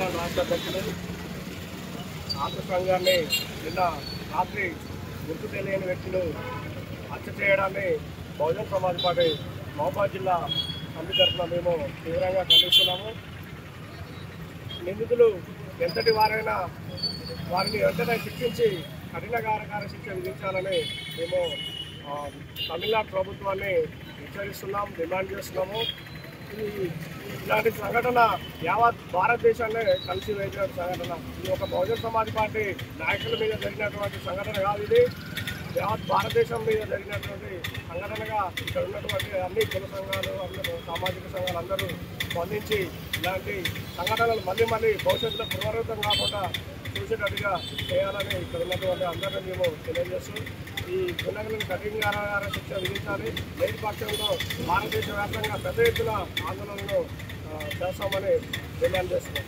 రాష్ట్ర అధ్యక్షులు ఆంధ్ర సంఘాన్ని నిన్న రాత్రి గుర్తు తెలియని వ్యక్తులు హత్య చేయడాన్ని బహుజన్ సమాజ్ పార్టీ మహబూబాబాద్ జిల్లా సమితి తరఫున మేము తీవ్రంగా ఖండిస్తున్నాము. నిందితులు ఎంతటి వారైనా వారిని వెంటనే శిక్షించి కఠినకార శిక్ష విధించాలని మేము తమిళనాడు ప్రభుత్వాన్ని హెచ్చరిస్తున్నాం, డిమాండ్ చేస్తున్నాము. ఇలాంటి సంఘటన యావత్ భారతదేశాన్ని కలిసి వేసిన సంఘటన. ఇది ఒక బహుజన్ సమాజ్ పార్టీ నాయకుల మీద జరిగినటువంటి సంఘటన కాదు, ఇది యావత్ భారతదేశం మీద జరిగినటువంటి సంఘటనగా ఇక్కడ ఉన్నటువంటి అన్ని కుల సంఘాలు, అందరూ సామాజిక సంఘాలు అందరూ స్పందించి ఇలాంటి సంఘటనలు మళ్ళీ భవిష్యత్తులో పునరావృతం కాకుండా చూసేటట్టుగా చేయాలని ఇక్కడ ఉన్నటువంటి అందరినీ మేము తెలియజేస్తూ ఈ దుండగులను కఠినకార శిక్ష విధించాలి. లేని పక్షంలో భారతదేశ వ్యాప్తంగా పెద్ద ఎత్తున ఆందోళనలు చేస్తామని డిమాండ్ చేస్తున్నాం.